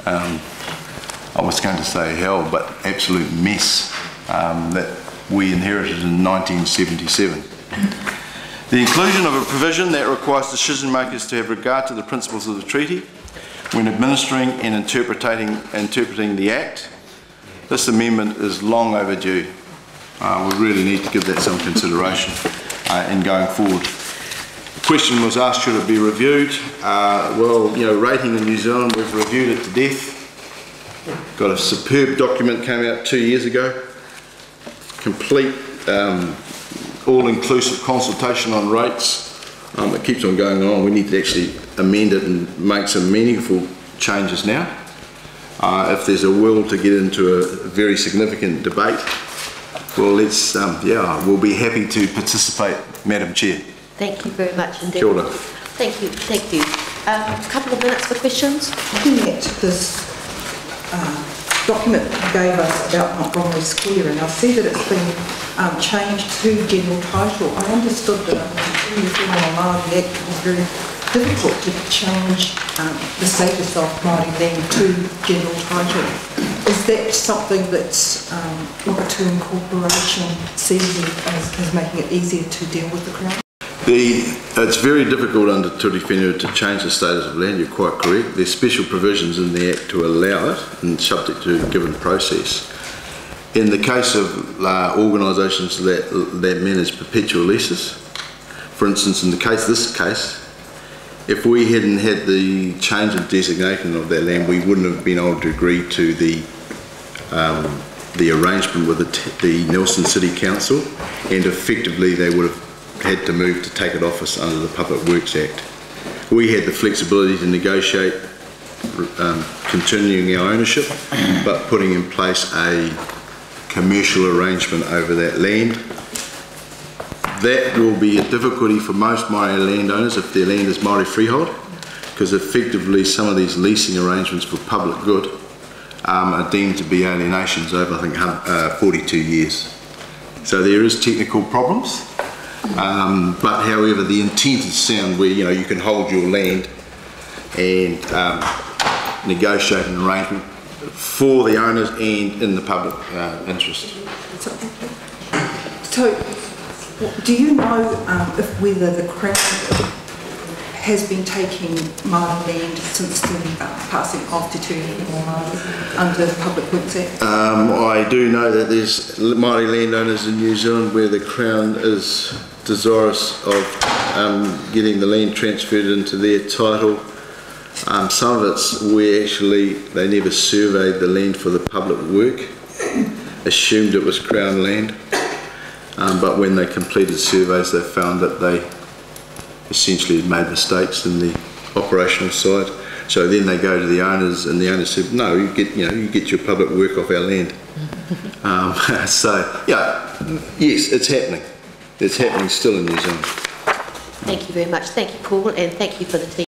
I was going to say hell, but absolute mess that we inherited in 1977. The inclusion of a provision that requires decision makers to have regard to the principles of the treaty when administering and interpreting the Act. This amendment is long overdue. We really need to give that some consideration in going forward. The question was asked, should it be reviewed? Well, you know, rating in New Zealand, we've reviewed it to death. Got a superb document came out 2 years ago. Complete, all-inclusive consultation on rates. It keeps on going on. We need to actually amend it and make some meaningful changes now. If there's a will to get into a very significant debate, well, let's, we'll be happy to participate, Madam Chair. Thank you very much indeed. Kia ora. Thank you, thank you. A couple of minutes for questions. Looking at this document you gave us about Montgomery Square, and I see that it's been changed to general title. I understood that in the Māori Act it was very difficult to change the status of Māori land to general title. Is that something that's Wakatu Incorporation sees as making it easier to deal with the Crown? It's very difficult under Ture Whenua to change the status of land, you're quite correct. There's special provisions in the Act to allow it, and subject to a given process. In the case of organisations that manage perpetual leases, for instance, in this case, if we hadn't had the change in designation of that land, we wouldn't have been able to agree to the arrangement with the Nelson City Council, and effectively they would have had to move to take it off us under the Public Works Act. We had the flexibility to negotiate continuing our ownership, but putting in place a commercial arrangement over that land. That will be a difficulty for most Māori landowners if their land is Māori freehold, because effectively some of these leasing arrangements for public good are deemed to be alienations over, I think, 42 years. So there is technical problems. But however, the intent is sound, where you can hold your land and negotiate an arrangement for the owners and in the public interest. So, do you know whether the Crown has been taking Māori land since the passing of Te Ture Whenua under the Public Works Act? I do know that there's Māori landowners in New Zealand where the Crown is desirous of getting the land transferred into their title. Some of it's where actually they never surveyed the land for the public work, assumed it was Crown land, but when they completed surveys they found that they essentially had made mistakes in the operational side. So then they go to the owners, and the owners said, no, you get your public work off our land. So yeah, yes, it's happening. It's happening still in New Zealand. Thank you very much. Thank you, Paul, and thank you for the team.